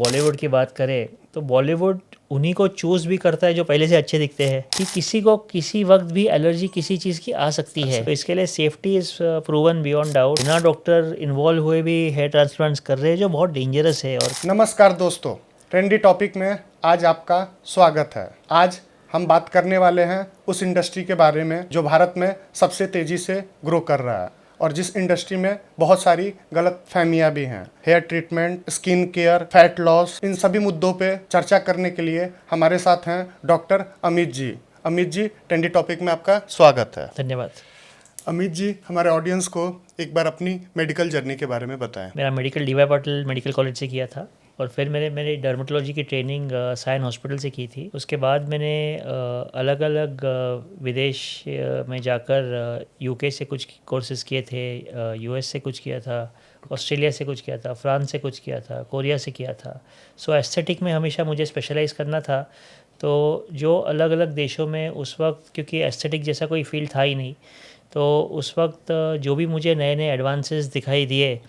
बॉलीवुड की बात करें तो बॉलीवुड उन्हीं को चूज़ भी करता है जो पहले से अच्छे दिखते हैं कि किसी को किसी वक्त भी एलर्जी किसी चीज़ की आ सकती है। तो इसके लिए safety is proven beyond doubt. बिना डॉक्टर इन्वॉल्व हुए भी हेयर ट्रांसप्लांट्स कर रहे हैं जो बहुत डेंजरस है। और नमस्कार दोस्तों, ट्रेंडी टॉपिक में आज आपका स्वागत है। आज हम बात करने वाले हैं उस इंडस्ट्री के बारे में जो भारत में सबसे तेज़ी से ग्रो कर रहा है और जिस इंडस्ट्री में बहुत सारी गलत फहमियाँ भी हैं। Hair treatment, skin care, fat loss, इन सभी मुद्दों पे चर्चा करने के लिए हमारे साथ हैं doctor Amit ji. Amit ji, trendy topic में आपका स्वागत है। धन्यवाद। अमित जी, हमारे ऑडियंस को एक बार अपनी मेडिकल जर्नी के बारे में बताएं। मेरा medical DY Patil medical college से किया था और फिर मैंने डर्मेटोलॉजी की ट्रेनिंग सायन हॉस्पिटल से की थी। उसके बाद मैंने अलग अलग विदेश में जाकर UK से कुछ कोर्सेज़ किए थे, US से कुछ किया था, ऑस्ट्रेलिया से कुछ किया था, फ्रांस से कुछ किया था, कोरिया से किया था। सो एस्थेटिक में हमेशा मुझे स्पेशलाइज़ करना था। तो जो अलग अलग देशों में उस वक्त, क्योंकि एस्थेटिक जैसा कोई फील्ड था ही नहीं, तो उस वक्त जो भी मुझे नए नए एडवांसेस दिखाई दिए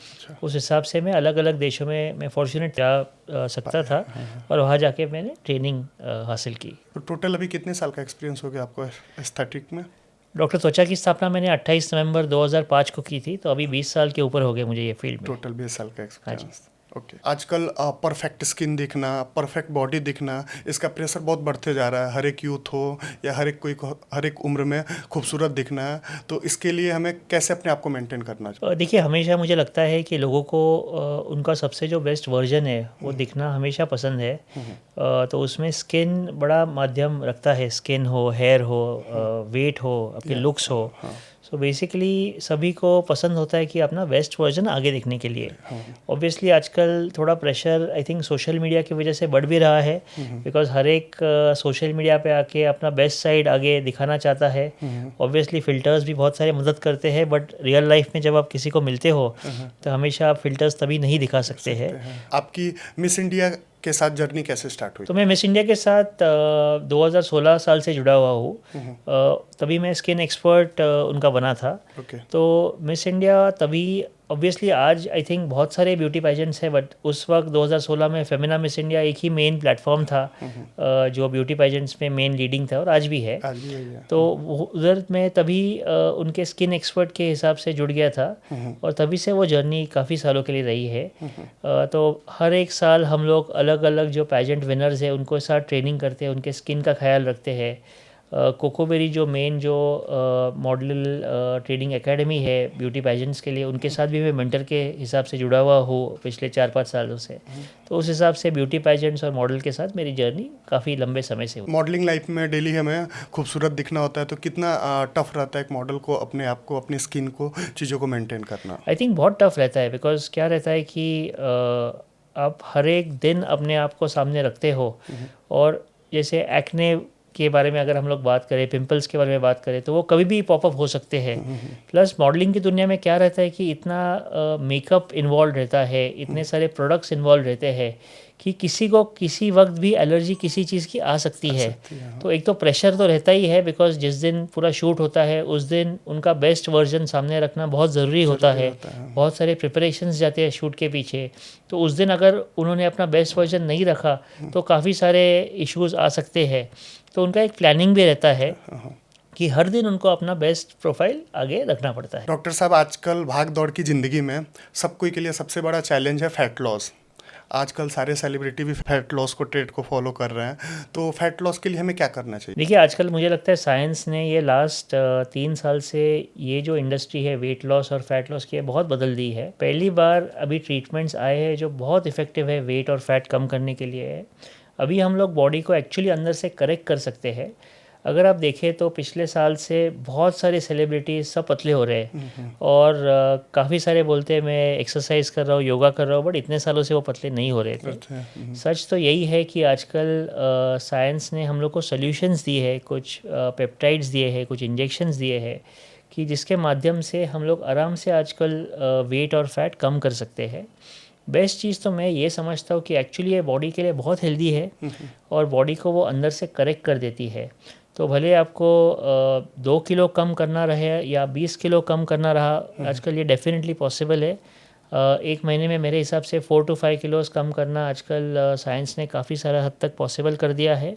उस हिसाब से मैं अलग अलग देशों में मैं फॉर्चुनेट जा सकता था और वहाँ जाके मैंने ट्रेनिंग हासिल की। तो टोटल अभी कितने साल का एक्सपीरियंस हो गया आपको एस्थेटिक में? डॉक्टर त्वचा की स्थापना मैंने 28 नवंबर 2005 को की थी, तो अभी 20 साल के ऊपर हो गए मुझे ये फील्ड में। टोटल 20 साल का हाँ जी। एक्सपीरियंस। ओके। आजकल परफेक्ट स्किन दिखना, परफेक्ट बॉडी दिखना, इसका प्रेशर बहुत बढ़ते जा रहा है। हर एक यूथ हो या हर एक उम्र में खूबसूरत दिखना है, तो इसके लिए हमें कैसे अपने आप को मेंटेन करना चाहिए? देखिए, हमेशा मुझे लगता है कि लोगों को उनका सबसे जो बेस्ट वर्जन है वो दिखना हमेशा पसंद है। तो उसमें स्किन बड़ा माध्यम रखता है। स्किन हो, हेयर हो, वेट हो, आपके लुक्स हो। सो बेसिकली सभी को पसंद होता है कि अपना बेस्ट वर्जन आगे दिखने के लिए। ऑब्वियसली आजकल थोड़ा pressure I think social media की वजह से बढ़ भी रहा है, बिकॉज हर एक सोशल मीडिया पे आके अपना बेस्ट साइड आगे दिखाना चाहता है। ऑब्वियसली फ़िल्टर्स भी बहुत सारे मदद करते हैं, बट रियल लाइफ में जब आप किसी को मिलते हो तो हमेशा आप फ़िल्टर्स तभी नहीं दिखा सकते हैं। आपकी मिस इंडिया के साथ जर्नी कैसे स्टार्ट हुई? तो मैं मिस इंडिया के साथ 2016 साल से जुड़ा हुआ हूँ। तभी मैं स्किन एक्सपर्ट उनका बना था। ओके। तो मिस इंडिया तभी, ऑब्वियसली आज आई थिंक बहुत सारे ब्यूटी पेजेंट्स हैं, बट उस वक्त 2016 में फेमिना मिस इंडिया एक ही मेन प्लेटफॉर्म था जो ब्यूटी पेजेंट्स में मेन लीडिंग था और आज भी है। आज भी है। तो उधर मैं तभी उनके स्किन एक्सपर्ट के हिसाब से जुड़ गया था और तभी से वो जर्नी काफ़ी सालों के लिए रही है। तो हर एक साल हम लोग अलग अलग जो पेजेंट विनर्स हैं उनको साथ ट्रेनिंग करते हैं, उनके स्किन का ख्याल रखते हैं। कोकोबेरी जो मेन जो मॉडल ट्रेनिंग एकेडमी है ब्यूटी पेजेंट्स के लिए, उनके साथ भी मैं मेंटर के हिसाब से जुड़ा हुआ हूँ पिछले 4-5 सालों से। तो उस हिसाब से ब्यूटी पेजेंट्स और मॉडल के साथ मेरी जर्नी काफ़ी लंबे समय से हुई। मॉडलिंग लाइफ में डेली हमें खूबसूरत दिखना होता है, तो कितना टफ रहता है एक मॉडल को अपने आप को, अपनी स्किन को, चीज़ों को मेंटेन करना? आई थिंक बहुत टफ रहता है, बिकॉज क्या रहता है कि आप हर एक दिन अपने आप को सामने रखते हो और जैसे एक्ने के बारे में अगर हम लोग बात करें, पिंपल्स के बारे में बात करें, तो वो कभी भी पॉपअप हो सकते हैं। प्लस मॉडलिंग की दुनिया में क्या रहता है कि इतना मेकअप इन्वॉल्व रहता है, इतने सारे प्रोडक्ट्स इन्वॉल्व रहते हैं कि किसी को किसी वक्त भी एलर्जी किसी चीज़ की आ सकती है। तो एक तो प्रेशर तो रहता ही है, बिकॉज जिस दिन पूरा शूट होता है उस दिन उनका बेस्ट वर्जन सामने रखना बहुत ज़रूरी होता है। बहुत सारे प्रिपरेशंस जाते हैं शूट के पीछे। तो उस दिन अगर उन्होंने अपना बेस्ट वर्जन नहीं रखा तो काफ़ी सारे इश्यूज़ आ सकते हैं। तो उनका एक प्लानिंग भी रहता है कि हर दिन उनको अपना बेस्ट प्रोफाइल आगे रखना पड़ता है। डॉक्टर साहब, आजकल भाग दौड़ की ज़िंदगी में सब कोई के लिए सबसे बड़ा चैलेंज है फैट लॉस। आजकल सारे सेलिब्रिटी भी फैट लॉस को ट्रेड को फॉलो कर रहे हैं, तो फैट लॉस के लिए हमें क्या करना चाहिए? देखिए, आजकल मुझे लगता है साइंस ने ये लास्ट 3 साल से ये जो इंडस्ट्री है वेट लॉस और फैट लॉस की बहुत बदल दी है। पहली बार अभी ट्रीटमेंट्स आए हैं जो बहुत इफ़ेक्टिव है वेट और फैट कम करने के लिए है। अभी हम लोग बॉडी को एक्चुअली अंदर से करेक्ट कर सकते हैं। अगर आप देखें तो पिछले साल से बहुत सारे सेलिब्रिटीज सब पतले हो रहे हैं और काफ़ी सारे बोलते हैं मैं एक्सरसाइज कर रहा हूँ, योगा कर रहा हूँ, बट इतने सालों से वो पतले नहीं हो रहे थे। सच तो यही है कि आजकल साइंस ने हम लोग को सॉल्यूशंस दिए हैं, कुछ पेप्टाइड्स दिए हैं, कुछ इंजेक्शंस दिए हैं कि जिसके माध्यम से हम लोग आराम से आजकल वेट और फैट कम कर सकते हैं। बेस्ट चीज़ तो मैं ये समझता हूँ कि एक्चुअली ये बॉडी के लिए बहुत हेल्दी है और बॉडी को वो अंदर से करेक्ट कर देती है। तो भले आपको 2 किलो कम करना रहे या 20 किलो कम करना रहा, आजकल ये डेफिनेटली पॉसिबल है। एक महीने में मेरे हिसाब से 4 to 5 किलोस कम करना आजकल साइंस ने काफ़ी सारा हद तक पॉसिबल कर दिया है।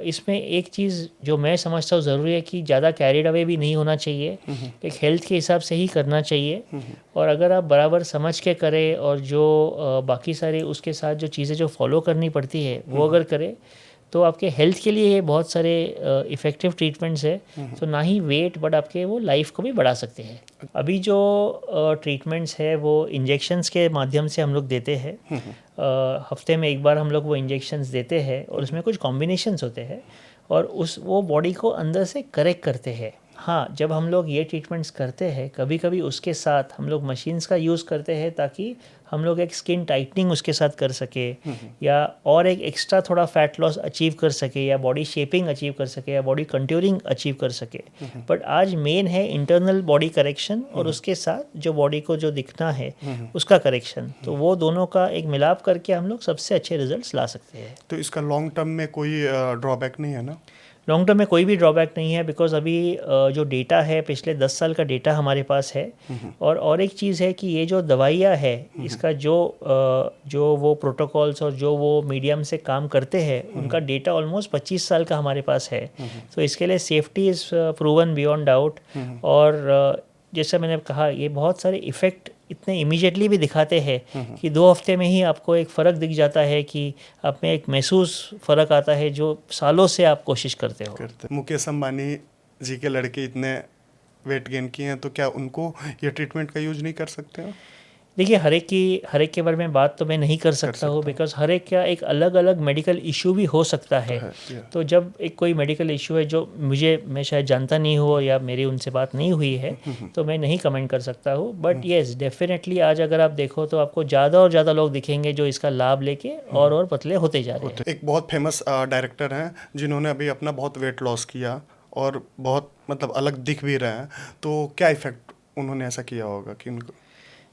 इसमें एक चीज़ जो मैं समझता हूँ ज़रूरी है कि ज़्यादा कैरिड अवे भी नहीं होना चाहिए, एक हेल्थ के हिसाब से ही करना चाहिए। और अगर आप बराबर समझ के करें और जो बाकी सारे उसके साथ जो चीज़ें जो फॉलो करनी पड़ती है वो अगर करें तो आपके हेल्थ के लिए ये बहुत सारे इफ़ेक्टिव ट्रीटमेंट्स है। तो ना ही वेट बट आपके वो लाइफ को भी बढ़ा सकते हैं। अभी जो ट्रीटमेंट्स है वो इंजेक्शंस के माध्यम से हम लोग देते हैं। हफ्ते में एक बार हम लोग वो इंजेक्शंस देते हैं और उसमें कुछ कॉम्बिनेशंस होते हैं और वो बॉडी को अंदर से करेक्ट करते हैं। हाँ, जब हम लोग ये ट्रीटमेंट्स करते हैं कभी कभी उसके साथ हम लोग मशीन्स का यूज़ करते हैं ताकि हम लोग एक स्किन टाइटनिंग उसके साथ कर सके या और एक एक्स्ट्रा थोड़ा फैट लॉस अचीव कर सके या बॉडी शेपिंग अचीव कर सके या बॉडी कंट्योरिंग अचीव कर सके। बट आज मेन है इंटरनल बॉडी करेक्शन और उसके साथ जो बॉडी को जो दिखना है उसका करेक्शन। तो वो दोनों का एक मिलाप करके हम लोग सबसे अच्छे रिजल्ट्स ला सकते हैं। तो इसका लॉन्ग टर्म में कोई ड्रॉबैक नहीं है ना? लॉन्ग टर्म में कोई भी ड्रॉबैक नहीं है बिकॉज अभी जो डेटा है पिछले 10 साल का डेटा हमारे पास है। और एक चीज़ है कि ये जो दवाइयाँ है इसका जो वो प्रोटोकॉल्स और जो वो मीडियम से काम करते हैं उनका डेटा ऑलमोस्ट 25 साल का हमारे पास है। तो इसके लिए safety is proven beyond doubt. और जैसे मैंने कहा ये बहुत सारे इफ़ेक्ट इतने इमीडिएटली भी दिखाते हैं कि 2 हफ्ते में ही आपको एक फ़र्क दिख जाता है कि आप में एक महसूस फ़र्क आता है जो सालों से आप कोशिश करते हो। मुकेश अंबानी जी के लड़के इतने वेट गेन किए हैं तो क्या उनको ये ट्रीटमेंट का यूज नहीं कर सकते हो? देखिए हर एक के बारे में बात तो मैं नहीं कर सकता हूँ बिकॉज हर एक का एक अलग अलग मेडिकल इशू भी हो सकता है। तो जब एक कोई मेडिकल इशू है जो मैं शायद जानता नहीं हो या मेरी उनसे बात नहीं हुई है तो मैं नहीं कमेंट कर सकता हूँ। बट येस डेफिनेटली आज अगर आप देखो तो आपको ज़्यादा और ज़्यादा लोग दिखेंगे जो इसका लाभ लेके और पतले होते जा रहे हैं। एक बहुत फेमस डायरेक्टर हैं जिन्होंने अभी अपना बहुत वेट लॉस किया और बहुत मतलब अलग दिख भी रहे हैं, तो क्या इफेक्ट उन्होंने ऐसा किया होगा कि उनको?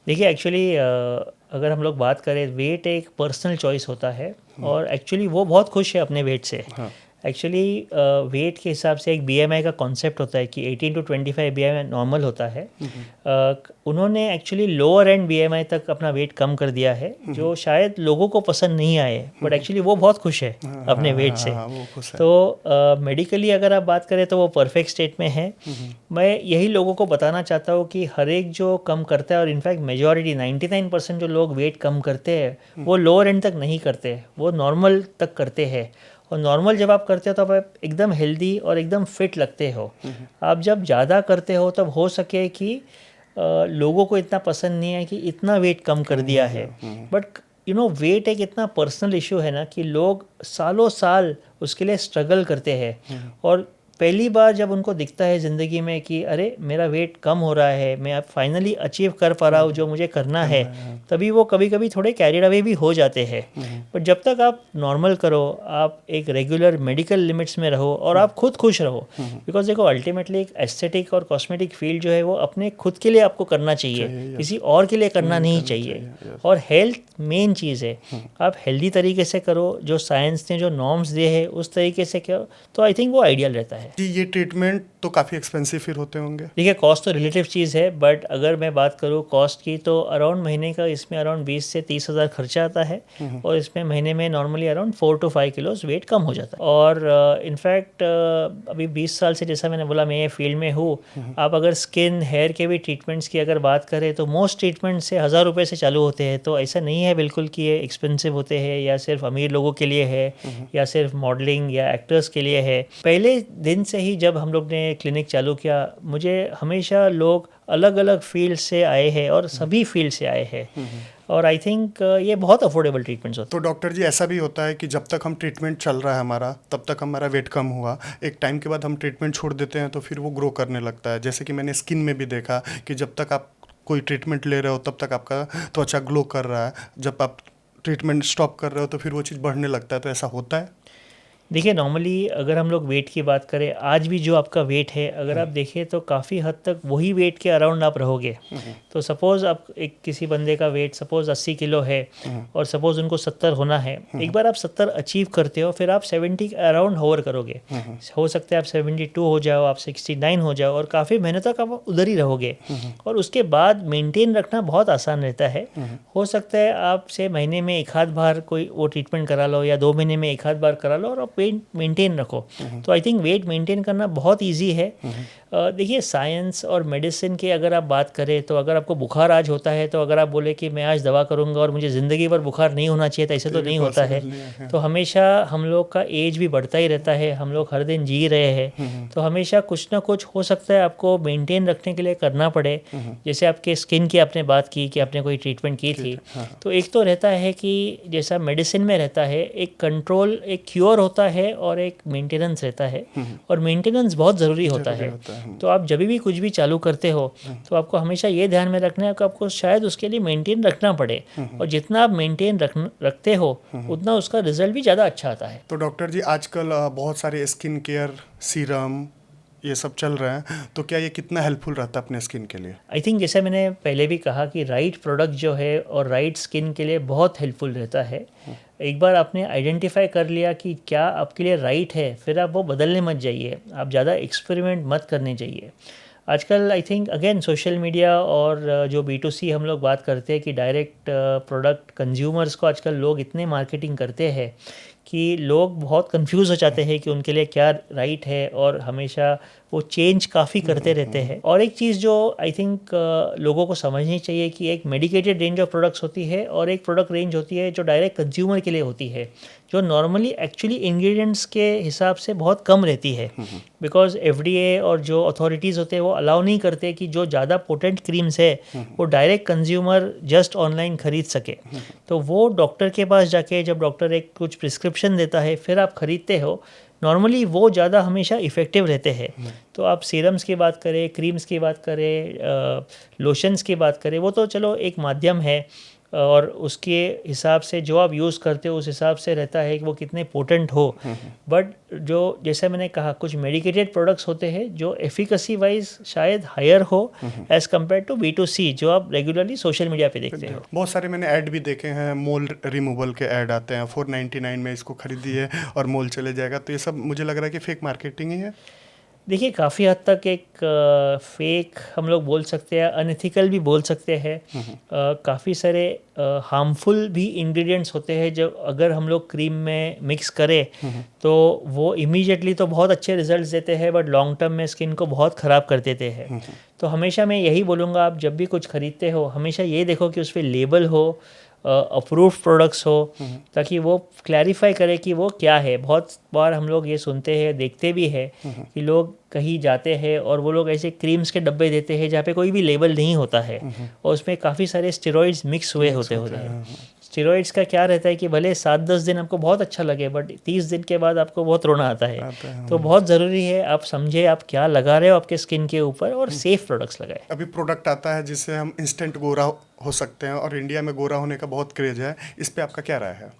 देखिए एक्चुअली अगर हम लोग बात करें वेट एक पर्सनल चॉइस होता है और एक्चुअली वो बहुत खुश है अपने वेट से। एक्चुअली वेट के हिसाब से एक बीएमआई का कॉन्सेप्ट होता है कि 18 to 25 बीएमआई नॉर्मल होता है। उन्होंने एक्चुअली लोअर एंड बीएमआई तक अपना वेट कम कर दिया है जो शायद लोगों को पसंद नहीं आए बट एक्चुअली वो बहुत खुश है अपने वेट से। तो मेडिकली अगर आप बात करें तो वो परफेक्ट स्टेट में है। मैं यही लोगों को बताना चाहता हूँ कि हर एक जो कम करता है और इनफैक्ट मेजॉरिटी 99% जो लोग वेट कम करते हैं वो लोअर एंड तक नहीं करते, वो नॉर्मल तक करते हैं। और नॉर्मल जब आप करते हो तब आप एकदम हेल्दी और एकदम फिट लगते हो। आप जब ज़्यादा करते हो तब हो सके कि लोगों को इतना पसंद नहीं है कि इतना वेट कम कर दिया है। बट वेट एक इतना पर्सनल इशू है ना कि लोग सालों साल उसके लिए स्ट्रगल करते हैं और पहली बार जब उनको दिखता है ज़िंदगी में कि अरे मेरा वेट कम हो रहा है, मैं अब फाइनली अचीव कर पा रहा हूँ जो मुझे करना है, तभी वो कभी कभी थोड़े कैरिड अवे भी हो जाते हैं। बट जब तक आप नॉर्मल करो, आप एक रेगुलर मेडिकल लिमिट्स में रहो और आप खुद खुश रहो। बिकॉज देखो अल्टीमेटली एक एस्थेटिक और कॉस्मेटिक फील्ड जो है वो अपने खुद के लिए आपको करना चाहिए, किसी और के लिए करना नहीं चाहिए। और हेल्थ मेन चीज़ है, आप हेल्दी तरीके से करो, जो साइंस ने जो नॉर्म्स दिए हैं उस तरीके से करो तो आई थिंक वो आइडियल रहता है। कि ये ट्रीटमेंट तो काफ़ी एक्सपेंसिव फिर होते होंगे। देखिए कॉस्ट तो रिलेटिव चीज़ है बट अगर मैं बात करूँ कॉस्ट की तो अराउंड महीने का इसमें अराउंड 20 से 30 हज़ार खर्चा आता है और इसमें महीने में normally around 4 to 5 kilos weight कम हो जाता है। और इनफैक्ट अभी 20 साल से जैसा मैंने बोला मैं ये फील्ड में हूँ, आप अगर स्किन हेयर के भी ट्रीटमेंट्स की अगर बात करें तो मोस्ट ट्रीटमेंट से 1000 रुपये से चालू होते हैं। तो ऐसा नहीं है बिल्कुल कि ये एक्सपेंसिव होते हैं या सिर्फ अमीर लोगों के लिए है या सिर्फ मॉडलिंग या एक्टर्स के लिए है। पहले दिन से ही जब हम लोग ने क्लिनिक चालू किया मुझे हमेशा लोग अलग अलग फील्ड से आए हैं और सभी फील्ड से आए हैं और आई थिंक ये बहुत अफोर्डेबल ट्रीटमेंट्स होते हैं। तो डॉक्टर जी ऐसा भी होता है कि जब तक हम ट्रीटमेंट चल रहा है हमारा तब तक हमारा वेट कम हुआ, एक टाइम के बाद हम ट्रीटमेंट छोड़ देते हैं तो फिर वो ग्रो करने लगता है। जैसे कि मैंने स्किन में भी देखा कि जब तक आप कोई ट्रीटमेंट ले रहे हो तब तक आपका त्वचा ग्लो कर रहा है, जब आप ट्रीटमेंट स्टॉप कर रहे हो तो फिर वो चीज़ बढ़ने लगता है। तो ऐसा होता है? देखिए नॉर्मली अगर हम लोग वेट की बात करें, आज भी जो आपका वेट है अगर आप देखें तो काफ़ी हद तक वही वेट के अराउंड आप रहोगे। तो सपोज़ आप एक किसी बंदे का वेट सपोज़ 80 किलो है और सपोज़ उनको 70 होना है, एक बार आप 70 अचीव करते हो फिर आप 70 के अराउंड होवर करोगे। हो सकता है आप 72 हो जाओ, आप 69 हो जाओ और काफ़ी महीनों तक आप उधर ही रहोगे। और उसके बाद मेंटेन रखना बहुत आसान रहता है। हो सकता है आपसे महीने में एक आध बार कोई वो ट्रीटमेंट करा लो या 2 महीने में एक आध बार करा लो और आप वेट मेंटेन रखो। तो आई थिंक वेट मेंटेन करना बहुत इजी है। देखिए साइंस और मेडिसिन की अगर आप बात करें तो अगर आपको बुखार आज होता है तो अगर आप बोले कि मैं आज दवा करूंगा और मुझे ज़िंदगी भर बुखार नहीं होना चाहिए तो ऐसे तो नहीं होता है। तो हमेशा हम लोग का एज भी बढ़ता ही रहता है, हम लोग हर दिन जी रहे हैं, तो हमेशा कुछ ना कुछ हो सकता है आपको मेंटेन रखने के लिए करना पड़े। जैसे आपके स्किन की आपने बात की कि आपने कोई ट्रीटमेंट की थी, तो एक तो रहता है कि जैसा मेडिसिन में रहता है एक कंट्रोल, एक क्योर होता है और एक मेंटेनेंस रहता है। और मेंटेनेंस बहुत ज़रूरी होता है। तो आप जब भी कुछ भी चालू करते हो तो आपको हमेशा ये ध्यान में रखना है कि आपको शायद उसके लिए मेंटेन रखना पड़े, और जितना आप मेंटेन रखते हो उतना उसका रिजल्ट भी ज़्यादा अच्छा आता है। तो डॉक्टर जी आजकल बहुत सारे स्किन केयर सीरम ये सब चल रहे हैं, तो क्या ये कितना हेल्पफुल रहता है अपने स्किन के लिए? आई थिंक जैसे मैंने पहले भी कहा कि राइट प्रोडक्ट जो है और राइट स्किन के लिए बहुत हेल्पफुल रहता है। एक बार आपने आइडेंटिफाई कर लिया कि क्या आपके लिए राइट है, फिर आप वो बदलने मत जाइए, आप ज़्यादा एक्सपेरिमेंट मत करने चाहिए। आजकल I think again social media और जो B2C हम लोग बात करते हैं कि डायरेक्ट प्रोडक्ट कंज्यूमर्स को आजकल लोग इतने मार्केटिंग करते हैं कि लोग बहुत कंफ्यूज हो जाते हैं कि उनके लिए क्या राइट है, और हमेशा वो चेंज काफ़ी करते रहते हैं। और एक चीज़ जो आई थिंक लोगों को समझनी चाहिए कि एक मेडिकेटेड रेंज ऑफ प्रोडक्ट्स होती है और एक प्रोडक्ट रेंज होती है जो डायरेक्ट कंज्यूमर के लिए होती है, जो नॉर्मली एक्चुअली इंग्रेडिएंट्स के हिसाब से बहुत कम रहती है। बिकॉज FDA और जो अथॉरिटीज़ होते हैं वो अलाउ नहीं करते कि जो ज़्यादा पोटेंट क्रीम्स है वो डायरेक्ट कंज्यूमर जस्ट ऑनलाइन ख़रीद सके। तो वो डॉक्टर के पास जाके जब डॉक्टर एक कुछ प्रिस्क्रिप्शन देता है फिर आप ख़रीदते हो, नॉर्मली वो ज़्यादा हमेशा इफ़ेक्टिव रहते हैं। तो आप सीरम्स की बात करें, क्रीम्स की बात करें, लोशंस की बात करें, वो तो चलो एक माध्यम है और उसके हिसाब से जो आप यूज़ करते हो उस हिसाब से रहता है कि वो कितने पोटेंट हो। बट जो जैसे मैंने कहा कुछ मेडिकेटेड प्रोडक्ट्स होते हैं जो एफिकेसी वाइज शायद हायर हो एज़ कम्पेयर टू B2C जो आप रेगुलरली सोशल मीडिया पे देखते हो। बहुत सारे मैंने ऐड भी देखे हैं, मोल रिमूवल के ऐड आते हैं, 499 में इसको खरीदिए और मोल चले जाएगा, तो ये सब मुझे लग रहा है कि फेक मार्केटिंग ही है। देखिए काफ़ी हद तक एक फेक हम लोग बोल सकते हैं, अनएथिकल भी बोल सकते हैं। काफ़ी सारे हार्मफुल भी इंग्रेडिएंट्स होते हैं जो अगर हम लोग क्रीम में मिक्स करें तो वो इमीडिएटली तो बहुत अच्छे रिजल्ट्स देते हैं बट लॉन्ग टर्म में स्किन को बहुत ख़राब कर देते हैं। तो हमेशा मैं यही बोलूँगा, आप जब भी कुछ ख़रीदते हो हमेशा ये देखो कि उस पर लेबल हो, अप्रूव्ड प्रोडक्ट्स हो, ताकि वो क्लैरिफाई करे कि वो क्या है। बहुत बार हम लोग ये सुनते हैं, देखते भी हैं कि लोग कहीं जाते हैं और वो लोग ऐसे क्रीम्स के डब्बे देते हैं जहाँ पे कोई भी लेबल नहीं होता है और उसमें काफ़ी सारे स्टेरॉइड्स मिक्स हुए होते हैं। स्टेरॉइड्स का क्या रहता है कि भले 7-10 दिन आपको बहुत अच्छा लगे बट 30 दिन के बाद आपको बहुत रोना आता है। तो बहुत ज़रूरी है आप समझे आप क्या लगा रहे हो आपके स्किन के ऊपर और सेफ प्रोडक्ट्स लगाए। अभी प्रोडक्ट आता है जिससे हम इंस्टेंट गोरा हो सकते हैं और इंडिया में गोरा होने का बहुत क्रेज है, इस पे आपका क्या राय है?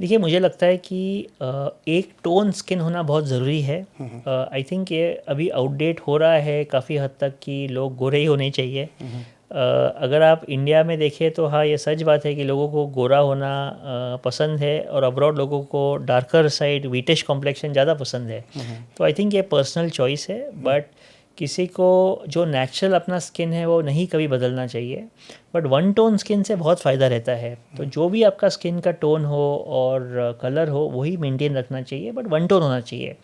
देखिए मुझे लगता है कि एक टोन स्किन होना बहुत ज़रूरी है। आई थिंक ये अभी आउटडेट हो रहा है काफ़ी हद तक कि लोग गोरे ही होने चाहिए। अगर आप इंडिया में देखें तो हाँ ये सच बात है कि लोगों को गोरा होना पसंद है और अब्रॉड लोगों को डार्कर साइड वीटिश कॉम्प्लेक्शन ज़्यादा पसंद है। तो आई थिंक ये पर्सनल चॉइस है, बट किसी को जो नेचुरल अपना स्किन है वो नहीं कभी बदलना चाहिए। बट वन टोन स्किन से बहुत फ़ायदा रहता है। तो जो भी आपका स्किन का टोन हो और कलर हो वही मेंटेन रखना चाहिए, बट वन टोन होना चाहिए।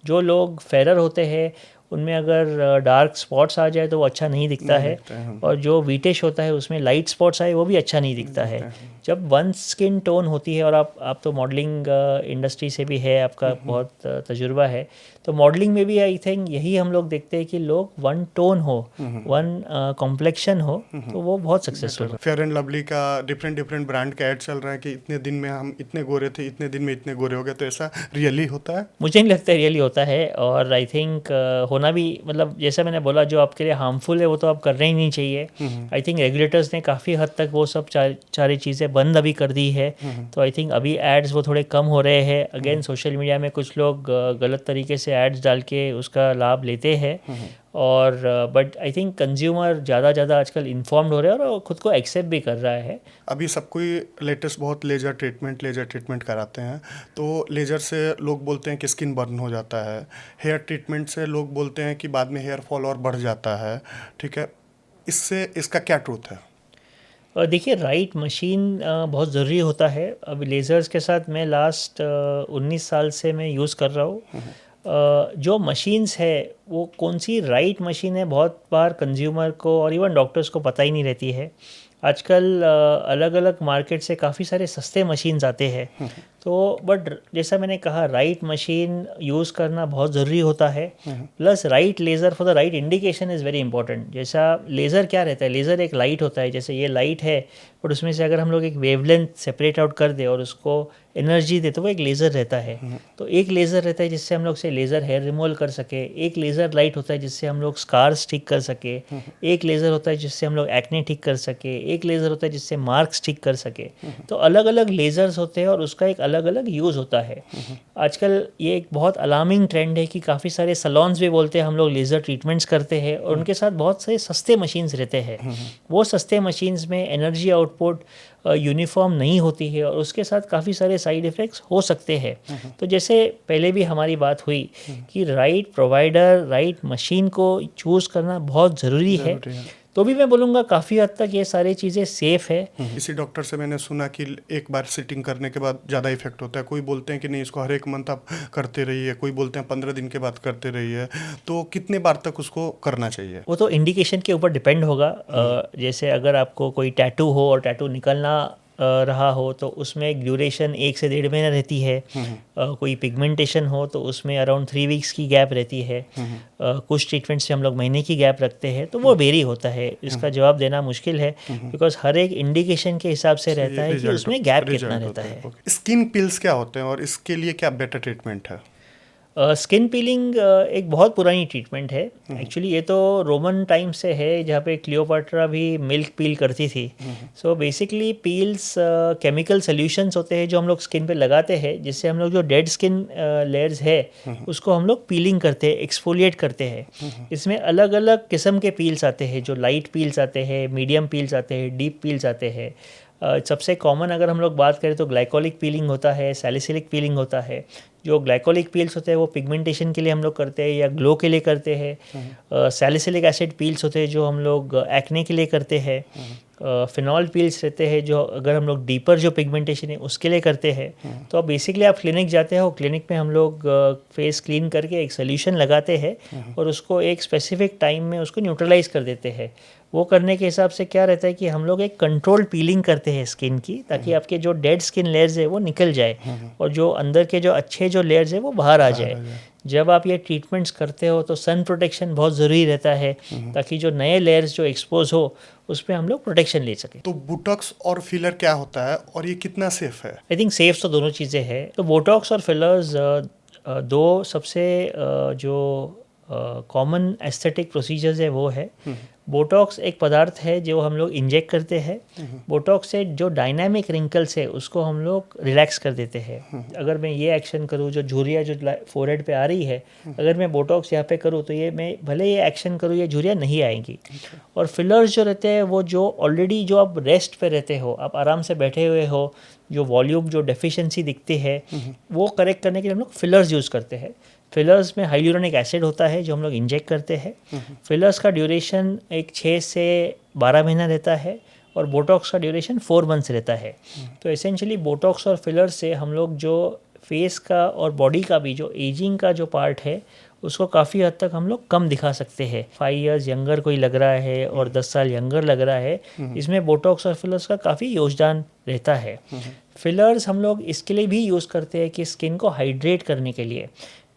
जो लोग फेरर होते हैं उनमें अगर डार्क स्पॉट्स आ जाए तो वो अच्छा नहीं दिखता है, और जो वीटिश होता है उसमें लाइट स्पॉट्स आए वो भी अच्छा नहीं दिखता है। जब वन स्किन टोन होती है, और आप तो मॉडलिंग इंडस्ट्री से भी है, आपका बहुत तजुर्बा है, तो मॉडलिंग में भी आई थिंक यही हम लोग देखते हैं कि लोग वन टोन हो, वन कॉम्प्लेक्शन हो, तो वो बहुत सक्सेसफुल हो। फेयर एंड लवली का डिफरेंट ब्रांड का ऐड चल रहा है कि इतने दिन में हम इतने गोरे थे, इतने दिन में इतने गोरे हो गए, तो ऐसा रियली होता है? मुझे नहीं लगता रियली होता है, और आई थिंक होना होना भी, मतलब जैसा मैंने बोला, जो आपके लिए हार्मफुल है वो तो आप करना ही नहीं चाहिए। आई थिंक रेगुलेटर्स ने काफ़ी हद तक वो सब सारी चीज़ें बंद अभी कर दी है। तो आई थिंक अभी एड्स वो थोड़े कम हो रहे हैं। अगेन सोशल मीडिया में कुछ लोग गलत तरीके से एड्स डाल के उसका लाभ लेते हैं। और बट आई थिंक कंज्यूमर ज़्यादा आजकल इन्फॉर्म्ड हो रहे हैं और खुद को एक्सेप्ट भी कर रहा है। अभी सब कोई लेटेस्ट बहुत लेज़र ट्रीटमेंट कराते हैं। तो लेज़र से लोग बोलते हैं कि स्किन बर्न हो जाता है। हेयर ट्रीटमेंट से लोग बोलते हैं कि बाद में हेयर फॉल और बढ़ जाता है। ठीक है, इससे इसका क्या ट्रूथ है? और देखिए, राइट मशीन बहुत ज़रूरी होता है। अब लेज़र्स के साथ मैं लास्ट 19 साल से मैं यूज़ कर रहा हूँ। जो मशीन्स है वो कौन सी राइट मशीन है, बहुत बार कंज्यूमर को और इवन डॉक्टर्स को पता ही नहीं रहती है। आजकल अलग अलग मार्केट से काफ़ी सारे सस्ते मशीन्स आते हैं। तो बट जैसा मैंने कहा, राइट मशीन यूज़ करना बहुत ज़रूरी होता है। Plus right laser for the right indication is very important. जैसा लेज़र क्या रहता है, लेज़र एक लाइट होता है, जैसे ये लाइट है, बट उसमें से अगर हम लोग एक वेवलेंथ सेपरेट आउट कर दे और उसको एनर्जी दे तो वो एक लेज़र रहता है। तो एक लेज़र रहता है जिससे हम लोग से लेज़र हेयर रिमूवल कर सके, एक लेज़र लाइट होता है जिससे हम लोग स्कार्स ठीक कर सके, एक लेज़र होता है जिससे हम लोग एक्ने ठीक कर सके, एक लेज़र होता है जिससे मार्क्स ठीक कर सके। तो अलग अलग लेज़र्स होते हैं और उसका एक अलग अलग यूज़ होता है। आजकल ये एक बहुत अलार्मिंग ट्रेंड है कि काफ़ी सारे सलॉन्स भी बोलते हैं हम लोग लेज़र ट्रीटमेंट्स करते हैं और उनके साथ बहुत से सस्ते मशीन्स रहते हैं। वो सस्ते मशीन्स में एनर्जी आउटपुट यूनिफॉर्म नहीं होती है और उसके साथ काफ़ी सारे साइड इफ़ेक्ट्स हो सकते हैं। तो जैसे पहले भी हमारी बात हुई कि राइट प्रोवाइडर, राइट मशीन को चूज़ करना बहुत ज़रूरी है। तो भी मैं बोलूँगा काफ़ी हद तक ये सारी चीज़ें सेफ़ है। इसी डॉक्टर से मैंने सुना कि एक बार सिटिंग करने के बाद ज़्यादा इफेक्ट होता है। कोई बोलते हैं कि नहीं, इसको हर एक मंथ आप करते रहिए, कोई बोलते हैं 15 दिन के बाद करते रहिए। तो कितने बार तक उसको करना चाहिए? वो तो इंडिकेशन के ऊपर डिपेंड होगा। जैसे अगर आपको कोई टैटू हो और टैटू निकलना रहा हो तो उसमें एक ड्यूरेशन 1 से 1.5 महीना रहती है। कोई पिगमेंटेशन हो तो उसमें अराउंड 3 वीक्स की गैप रहती है। कुछ ट्रीटमेंट से हम लोग महीने की गैप रखते हैं। तो वो वेरी होता है, इसका जवाब देना मुश्किल है बिकॉज हर एक इंडिकेशन के हिसाब से रहता है कि उसमें गैप कितना रहता है। स्किन पिल्स क्या होते हैं और इसके लिए क्या बेटर ट्रीटमेंट है? स्किन पीलिंग एक बहुत पुरानी ट्रीटमेंट है। एक्चुअली ये तो रोमन टाइम से है, जहाँ पे क्लियोपाट्रा भी मिल्क पील करती थी। So basically peels chemical solutions होते हैं जो हम लोग स्किन पे लगाते हैं, जिससे हम लोग जो डेड स्किन लेयर्स है उसको हम लोग पीलिंग करते हैं, एक्सफोलिएट करते हैं। इसमें अलग अलग किस्म के पील्स आते हैं, जो लाइट पील्स आते हैं, मीडियम पील्स आते हैं, डीप पील्स आते हैं। सबसे कॉमन अगर हम लोग बात करें तो ग्लाइकोलिक पीलिंग होता है, सैलिसिलिक पीलिंग होता है। जो ग्लाइकोलिक पील्स होते हैं वो पिगमेंटेशन के लिए हम लोग करते हैं या ग्लो के लिए करते हैं। सैलिसिलिक एसिड पील्स होते हैं जो हम लोग एक्ने के लिए करते हैं। फिनॉल पील्स रहते हैं जो अगर हम लोग डीपर जो पिगमेंटेशन है उसके लिए करते हैं। तो अब बेसिकली आप क्लिनिक जाते हो, क्लिनिक में हम लोग फेस क्लीन करके एक सोल्यूशन लगाते हैं और उसको एक स्पेसिफिक टाइम में उसको न्यूट्रलाइज कर देते हैं। वो करने के हिसाब से क्या रहता है कि हम लोग एक कंट्रोल पीलिंग करते हैं स्किन की, ताकि आपके जो डेड स्किन लेयर्स है वो निकल जाए और जो अंदर के जो अच्छे जो लेयर्स है वो बाहर आ जाए। जब आप ये ट्रीटमेंट्स करते हो तो सन प्रोटेक्शन बहुत ज़रूरी रहता है, ताकि जो नए लेयर्स जो एक्सपोज हो उस पर हम लोग प्रोटेक्शन ले सकें। तो बोटॉक्स और फिलर क्या होता है और ये कितना सेफ है? आई थिंक सेफ तो दोनों चीज़ें हैं। तो बोटॉक्स और फिलर्स दो सबसे जो कॉमन एस्थेटिक प्रोसीजर्स है वो है। बोटॉक्स एक पदार्थ है जो हम लोग इंजेक्ट करते हैं। बोटॉक्स से जो डायनामिक रिंकल्स है उसको हम लोग रिलैक्स कर देते हैं। अगर मैं ये एक्शन करूँ, जो झुर्रियाँ जो फोरहेड पे आ रही है, अगर मैं बोटॉक्स यहाँ पे करूँ तो ये मैं भले ये एक्शन करूँ ये झुर्रियाँ नहीं आएंगी। और फिलर्स जो रहते हैं वो जो ऑलरेडी जो आप रेस्ट पे रहते हो, आप आराम से बैठे हुए हो, जो वॉल्यूम जो डेफिशिएंसी दिखती है वो करेक्ट करने के लिए हम लोग फिलर्स यूज़ करते हैं। फिलर्स में हाइलुरोनिक एसिड होता है जो हम लोग इंजेक्ट करते हैं। फिलर्स का ड्यूरेशन एक 6 से 12 महीना रहता है और बोटॉक्स का ड्यूरेशन 4 मंथ्स रहता है। तो एसेंशियली बोटॉक्स और फिलर्स से हम लोग जो फेस का और बॉडी का भी जो एजिंग का जो पार्ट है उसको काफ़ी हद तक हम लोग कम दिखा सकते हैं। 5 इयर्स यंगर कोई लग रहा है और 10 साल यंगर लग रहा है, इसमें बोटॉक्स और फिलर्स का काफ़ी योगदान रहता है। फिलर्स हम लोग इसके लिए भी यूज़ करते हैं कि स्किन को हाइड्रेट करने के लिए।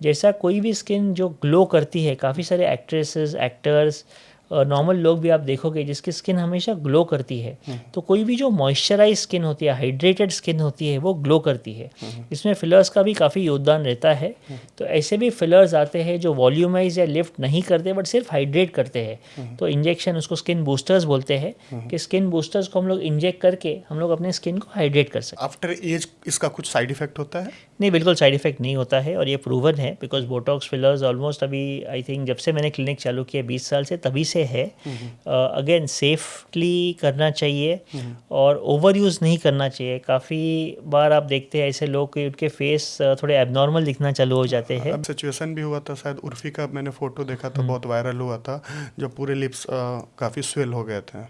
जैसा कोई भी स्किन जो ग्लो करती है, काफ़ी सारे एक्ट्रेसेस, एक्टर्स नॉर्मल लोग भी आप देखोगे जिसकी स्किन हमेशा ग्लो करती है, तो कोई भी जो मॉइस्चराइज स्किन होती है, हाइड्रेटेड स्किन होती है, वो ग्लो करती है। इसमें फिलर्स का भी काफ़ी योगदान रहता है। तो ऐसे भी फिलर्स आते हैं जो वॉल्यूमाइज या लिफ्ट नहीं करते बट सिर्फ हाइड्रेट करते हैं। तो इंजेक्शन, उसको स्किन बूस्टर्स बोलते हैं, कि स्किन बूस्टर्स को हम लोग इंजेक्ट करके हम लोग अपने स्किन को हाइड्रेट कर सकते हैं। आफ्टर एज इसका कुछ साइड इफेक्ट होता है? नहीं, बिल्कुल साइड इफेक्ट नहीं होता है, और ये प्रूवन है, बिकॉज बोटॉक्स फिलर्स ऑलमोस्ट अभी आई थिंक जब से मैंने क्लिनिक चालू किया 20 साल से, तभी से है। अगेन सेफली करना चाहिए और ओवर यूज़ नहीं करना चाहिए। काफ़ी बार आप देखते हैं ऐसे लोग कि उनके फेस थोड़े एबनॉर्मल दिखना चालू हो जाते हैं। अब सिचुएशन भी हुआ था शायद, उर्फी का मैंने फोटो देखा था, बहुत वायरल हुआ था, जब पूरे लिप्स काफ़ी स्वेल हो गए थे।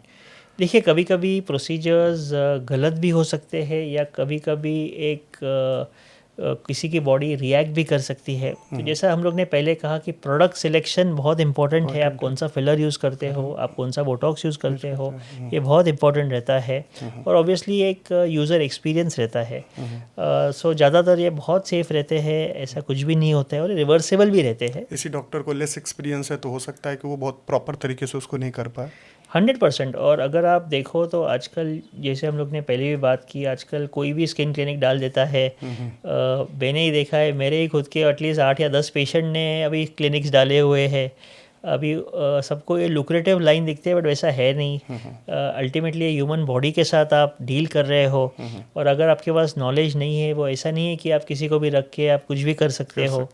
देखिए, कभी कभी प्रोसीजर्स गलत भी हो सकते हैं, या कभी कभी एक किसी की बॉडी रिएक्ट भी कर सकती है। तो जैसा हम लोग ने पहले कहा कि प्रोडक्ट सिलेक्शन बहुत इंपॉर्टेंट है। आप कौन सा फिलर यूज़ करते हो, आप कौन सा बोटॉक्स यूज़ करते हो, ये बहुत इंपॉर्टेंट रहता है। और ऑब्वियसली एक यूज़र एक्सपीरियंस रहता है। सो ज़्यादातर ये बहुत सेफ रहते हैं, ऐसा कुछ भी नहीं होता है, और रिवर्सेबल भी रहते हैं। इसी डॉक्टर को लेस एक्सपीरियंस है तो हो सकता है कि वो बहुत प्रॉपर तरीके से उसको नहीं कर पाए। 100%। और अगर आप देखो तो आजकल, जैसे हम लोग ने पहले भी बात की, आजकल कोई भी स्किन क्लिनिक डाल देता है। मैंने ही देखा है, मेरे ही खुद के एटलीस्ट 8 या 10 पेशेंट ने अभी क्लिनिक्स डाले हुए हैं। अभी सबको ये लुक्रेटिव लाइन दिखते हैं, बट वैसा है नहीं। अल्टीमेटली ह्यूमन बॉडी के साथ आप डील कर रहे हो, और अगर आपके पास नॉलेज नहीं है, वो ऐसा नहीं है कि आप किसी को भी रख के आप कुछ भी कर सकते हो।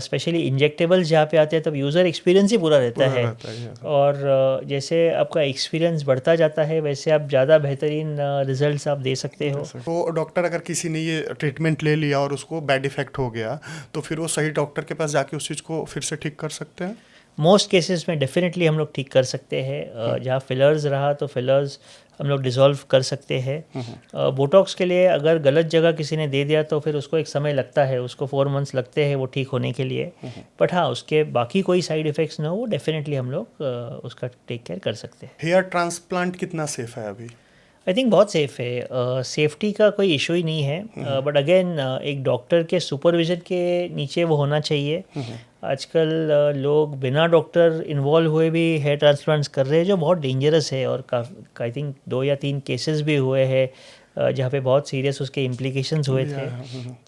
स्पेशली इंजेक्टेबल्स जहाँ पे आते हैं, तब यूज़र एक्सपीरियंस ही पूरा रहता है। और जैसे आपका एक्सपीरियंस बढ़ता जाता है, वैसे आप ज़्यादा बेहतरीन रिजल्ट्स आप दे सकते हो। तो डॉक्टर, अगर किसी ने ये ट्रीटमेंट ले लिया और उसको बैड इफेक्ट हो गया, तो फिर वो सही डॉक्टर के पास जाके उस चीज़ को फिर से ठीक कर सकते हैं? मोस्ट केसेस में डेफिनेटली हम लोग ठीक कर सकते हैं। जहाँ फिलर्स रहा तो फिलर्स हम लोग डिसॉल्व कर सकते हैं। बोटॉक्स के लिए अगर गलत जगह किसी ने दे दिया तो फिर उसको एक समय लगता है, उसको 4 मंथ्स लगते हैं वो ठीक होने के लिए। बट हाँ, उसके बाकी कोई साइड इफ़ेक्ट्स ना हो, वो डेफिनेटली हम लोग उसका टेक केयर कर सकते हैं। हेयर ट्रांसप्लांट कितना सेफ है अभी? आई थिंक बहुत सेफ़ है। सेफ्टी का कोई इशू ही नहीं है। बट अगेन एक डॉक्टर के सुपरविजन के नीचे वो होना चाहिए। आजकल लोग बिना डॉक्टर इन्वॉल्व हुए भी हेयर ट्रांसप्लांट्स कर रहे हैं, जो बहुत डेंजरस है। और आई थिंक 2 या 3 केसेस भी हुए हैं जहाँ पे बहुत सीरियस उसके इम्प्लीकेशंस हुए थे।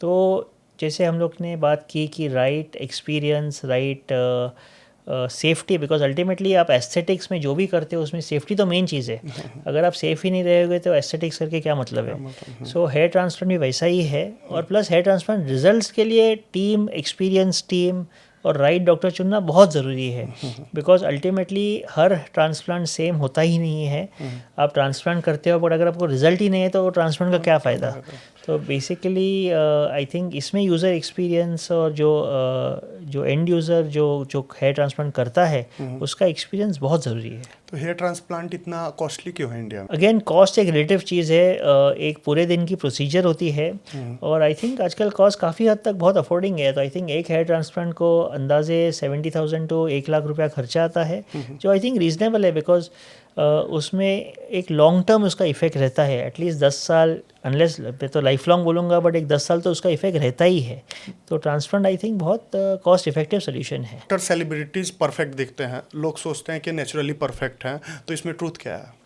तो जैसे हम लोग ने बात की कि right experience, right safety, because ultimately आप एस्थेटिक्स में जो भी करते हो उसमें सेफ्टी तो मेन चीज़ है। अगर आप सेफ ही नहीं रहेंगे तो एस्थेटिक्स करके क्या मतलब है। सो हेयर ट्रांसप्लांट भी वैसा ही है। और प्लस हेयर ट्रांसप्लांट रिजल्ट्स के लिए टीम, एक्सपीरियंस टीम और राइट डॉक्टर चुनना बहुत ज़रूरी है। Because ultimately her transplant same होता ही नहीं है। आप ट्रांसप्लांट करते हो, बट अगर आपको रिजल्ट ही नहीं है तो ट्रांसप्लांट का क्या फ़ायदा। तो बेसिकली आई थिंक इसमें यूज़र एक्सपीरियंस और जो एंड यूज़र जो हेयर ट्रांसप्लांट करता है उसका एक्सपीरियंस बहुत ज़रूरी है। तो हेयर ट्रांसप्लांट इतना कॉस्टली क्यों है इंडिया में? अगेन कॉस्ट एक रिलेटिव चीज़ है। एक पूरे दिन की प्रोसीजर होती है, और आई थिंक आजकल कॉस्ट काफ़ी हद तक बहुत अफोर्डिंग है। तो आई थिंक एक हेयर ट्रांसप्लांट को अंदाजे 70,000 to 1 लाख रुपया खर्चा आता है, जो आई थिंक रीजनेबल है। बिकॉज उसमें एक लॉन्ग टर्म उसका इफेक्ट रहता है, एटलीस्ट 10 साल, अनलेस तो लाइफ लॉन्ग बोलूँगा, बट एक 10 साल तो उसका इफेक्ट रहता ही है। तो ट्रांसप्लांट आई थिंक बहुत कॉस्ट इफेक्टिव सोल्यूशन है। डॉक्टर, सेलिब्रिटीज़ परफेक्ट दिखते हैं, लोग सोचते हैं कि नेचुरली परफेक्ट हैं, तो इसमें ट्रूथ क्या है?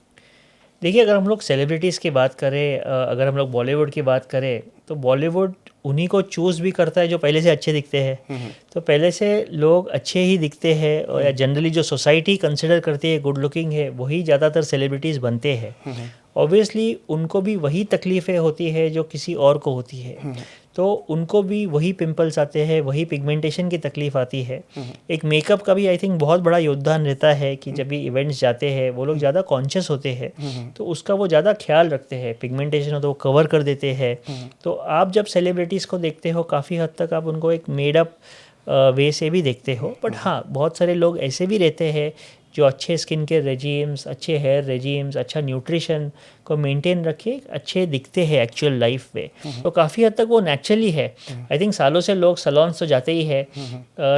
देखिए, अगर हम लोग सेलिब्रिटीज़ की बात करें, अगर हम लोग बॉलीवुड की बात करें, तो बॉलीवुड उन्हीं को चूज़ भी करता है जो पहले से अच्छे दिखते हैं। तो पहले से लोग अच्छे ही दिखते हैं, और या जनरली जो सोसाइटी कंसिडर करती है गुड लुकिंग है, वही ज़्यादातर सेलिब्रिटीज़ बनते हैं। ऑब्वियसली उनको भी वही तकलीफ़ें होती है जो किसी और को होती है। तो उनको भी वही पिंपल्स आते हैं, वही पिगमेंटेशन की तकलीफ आती है। एक मेकअप का भी आई थिंक बहुत बड़ा योगदान रहता है कि जब भी इवेंट्स जाते हैं वो लोग ज़्यादा कॉन्शियस होते हैं, तो उसका वो ज़्यादा ख्याल रखते हैं। पिगमेंटेशन हो तो वो कवर कर देते हैं। तो आप जब सेलिब्रिटीज़ को देखते हो, काफ़ी हद तक आप उनको एक मेडअप वे से भी देखते हो। बट हाँ, बहुत सारे लोग ऐसे भी रहते हैं जो अच्छे स्किन के रेजीम्स, अच्छे हेयर रेजीम्स, अच्छा न्यूट्रिशन को मेंटेन रखे अच्छे दिखते हैं एक्चुअल लाइफ में। तो काफ़ी हद तक वो नेचुरली है। आई थिंक सालों से लोग सलॉन्स तो जाते ही है।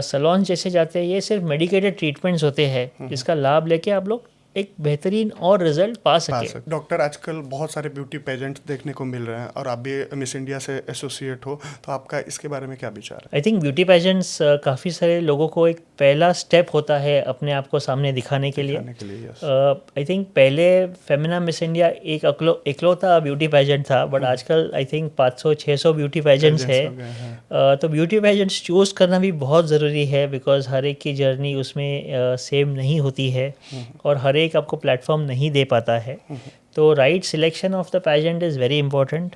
सलॉन्स जैसे जाते हैं, ये सिर्फ मेडिकेटेड ट्रीटमेंट्स होते हैं जिसका लाभ लेके आप लोग एक बेहतरीन और रिजल्ट पा सके। डॉक्टर, आजकल बहुत सारे ब्यूटी पेजेंट्स देखने को मिल रहे हैं और आप भी मिस इंडिया से एसोसिएट हो, तो आपका इसके बारे में क्या विचार है? आई थिंक ब्यूटी पेजेंट्स काफ़ी सारे लोगों को एक पहला स्टेप होता है अपने आप को सामने दिखाने के लिए। आई थिंक पहले फेमिना मिस इंडिया एक इकलौता ब्यूटी पेजेंट था, बट आजकल आई थिंक 500-600 ब्यूटी पेजेंट्स है। तो ब्यूटी पेजेंट्स चूज़ करना भी बहुत ज़रूरी है, बिकॉज हर एक की जर्नी उसमें सेम नहीं होती है और हर एक आपको प्लेटफॉर्म नहीं दे पाता है। तो right selection of the patient is very important.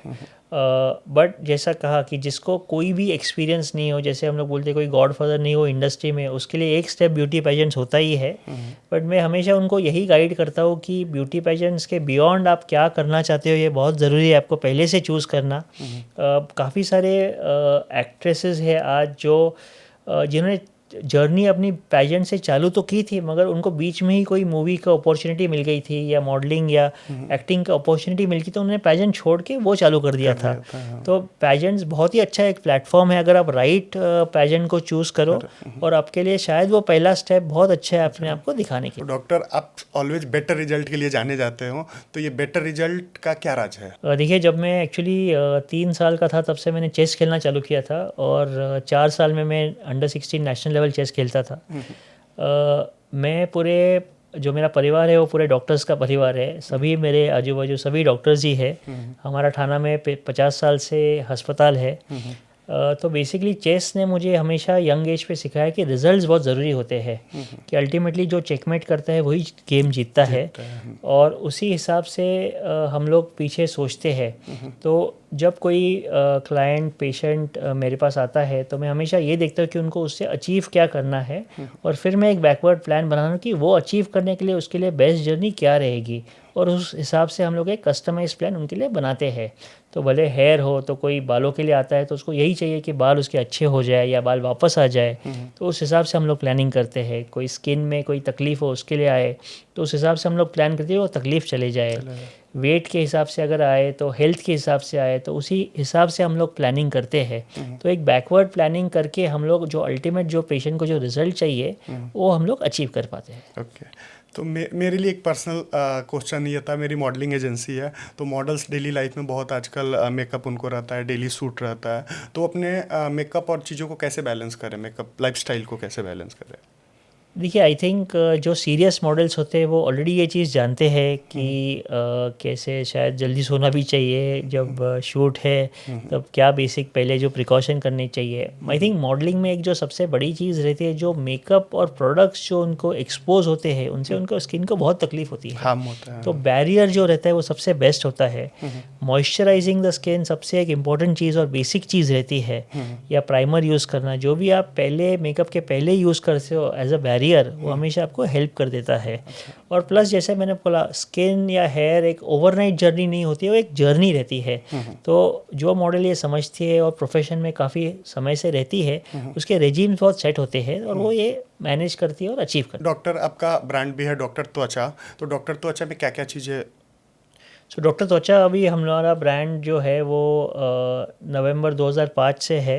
But जैसा कहा कि जिसको कोई भी एक्सपीरियंस नहीं हो, जैसे हम लोग बोलते हैं कोई गॉडफादर नहीं हो इंडस्ट्री में, उसके लिए एक स्टेप ब्यूटी पेजेंट्स होता ही है। बट मैं हमेशा उनको यही गाइड करता हूँ कि ब्यूटी पेजेंट्स के बियॉन्ड आप क्या करना चाहते हो, ये बहुत ज़रूरी है आपको पहले से चूज़ करना। काफ़ी सारे एक्ट्रेसेस है आज जो जिन्होंने जर्नी अपनी पेजेंट से चालू तो की थी, मगर उनको बीच में ही कोई मूवी का अपॉर्चुनिटी मिल गई थी या मॉडलिंग या एक्टिंग का अपॉर्चुनिटी मिल गई, तो उन्होंने पेजेंट छोड़ के वो चालू कर दिया था। तो पेजेंट्स बहुत ही अच्छा एक प्लेटफॉर्म है, अगर आप राइट पेजेंट को चूज़ करो और आपके लिए शायद वो पहला स्टेप बहुत अच्छा है अपने आप को दिखाने के। डॉक्टर, आप ऑलवेज बेटर रिजल्ट के लिए जाने जाते हो, तो ये बेटर रिजल्ट का क्या राज है? देखिए, जब मैं एक्चुअली 3 साल का था तब से मैंने चेस खेलना चालू किया था और 4 साल में मैं अंडर-16 नेशनल लेवल चेस खेलता था। मैं पूरे जो मेरा परिवार है वो पूरे डॉक्टर्स का परिवार है, सभी मेरे आजू बाजू सभी डॉक्टर्स ही है। हमारा थाना में 50 साल से अस्पताल है। तो बेसिकली चेस ने मुझे हमेशा यंग एज पे सिखाया कि रिजल्ट्स बहुत ज़रूरी होते हैं, कि अल्टीमेटली जो चेकमेट करता है वही गेम जीतता है और उसी हिसाब से हम लोग पीछे सोचते हैं। तो जब कोई क्लाइंट पेशेंट मेरे पास आता है तो मैं हमेशा ये देखता हूँ कि उनको उससे अचीव क्या करना है और फिर मैं एक बैकवर्ड प्लान बनाना कि वो अचीव करने के लिए उसके लिए बेस्ट जर्नी क्या रहेगी, और उस हिसाब से हम लोग एक कस्टमाइज प्लान उनके लिए बनाते हैं। तो भले हेयर हो, तो कोई बालों के लिए आता है तो उसको यही चाहिए कि बाल उसके अच्छे हो जाए या बाल वापस आ जाए, तो उस हिसाब से हम लोग प्लानिंग करते हैं। कोई स्किन में कोई तकलीफ़ हो उसके लिए आए तो उस हिसाब से हम लोग प्लान करते हैं वो तकलीफ़ चले जाए। वेट के हिसाब से अगर आए तो हेल्थ के हिसाब से आए, तो उसी हिसाब से हम लोग प्लानिंग करते हैं। तो एक बैकवर्ड प्लानिंग करके हम लोग जो अल्टीमेट जो पेशेंट को जो रिजल्ट चाहिए वो हम लोग अचीव कर पाते हैं। ओके, तो मेरे लिए एक पर्सनल क्वेश्चन ये था। मेरी मॉडलिंग एजेंसी है, तो मॉडल्स डेली लाइफ में बहुत आजकल मेकअप उनको रहता है, डेली सूट रहता है, तो अपने मेकअप और चीज़ों को कैसे बैलेंस करें, मेकअप लाइफस्टाइल को कैसे बैलेंस करें? देखिए, आई थिंक जो सीरियस मॉडल्स होते हैं वो ऑलरेडी ये चीज़ जानते हैं कि कैसे शायद जल्दी सोना भी चाहिए जब शूट है, तब क्या बेसिक पहले जो प्रिकॉशन करने चाहिए। आई थिंक मॉडलिंग में एक जो सबसे बड़ी चीज़ रहती है, जो मेकअप और प्रोडक्ट्स जो उनको एक्सपोज होते हैं उनसे उनको स्किन को बहुत तकलीफ होती है, हार्म होता है। तो बैरियर जो रहता है वो सबसे बेस्ट होता है। मॉइस्चराइजिंग द स्किन सबसे एक इम्पॉर्टेंट चीज़ और बेसिक चीज़ रहती है, या प्राइमर यूज़ करना, जो भी आप पहले मेकअप के पहले यूज़ करते हो एज अ बैरियर, वो हमेशा आपको हेल्प कर देता है। और प्लस जैसे मैंने बोला, स्किन या हेयर एक ओवरनाइट जर्नी नहीं होती है, वो एक जर्नी रहती है। तो जो मॉडल ये समझती है और प्रोफेशन में काफ़ी समय से रहती है, उसके रेजीम्स बहुत सेट होते हैं और वो ये मैनेज करती है और अचीव करती है। डॉक्टर, आपका ब्रांड भी है डॉक्टर त्वचा, तो डॉक्टर त्वचा में क्या क्या चीज़ें? सो डॉक्टर त्वचा अभी हमारा ब्रांड जो है वो नवंबर 2005 से है।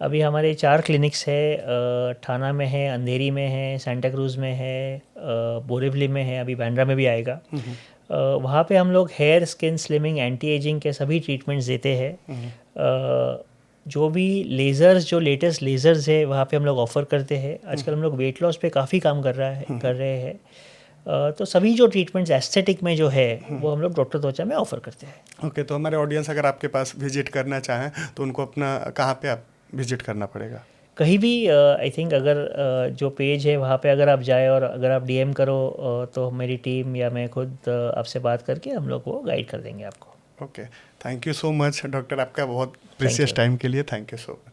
अभी हमारे 4 क्लिनिक्स है, थाना में है, अंधेरी में है, सेंटा क्रूज़ में है, बोरिवली में है, अभी बांद्रा में भी आएगा। वहाँ पे हम लोग hair, skin slimming, anti ageing के सभी ट्रीटमेंट्स देते हैं। जो भी लेज़र्स, जो लेटेस्ट लेज़र्स है वहाँ पे हम लोग ऑफ़र करते हैं। आजकल हम लोग वेट लॉस पे काफ़ी काम कर रहे हैं। तो सभी जो ट्रीटमेंट्स एस्थेटिक में जो है वो हम लोग डॉक्टर त्वचा में ऑफ़र करते हैं। ओके, तो हमारे ऑडियंस अगर आपके पास विजिट करना चाहें तो उनको अपना कहाँ पे आप विजिट करना पड़ेगा? कहीं भी आई थिंक अगर जो पेज है वहाँ पे अगर आप जाए और अगर आप डीएम करो तो मेरी टीम या मैं खुद आपसे बात करके हम लोग वो गाइड कर देंगे आपको। Okay, thank you so much doctor, आपका बहुत प्रीशियस टाइम के लिए थैंक यू सो मच।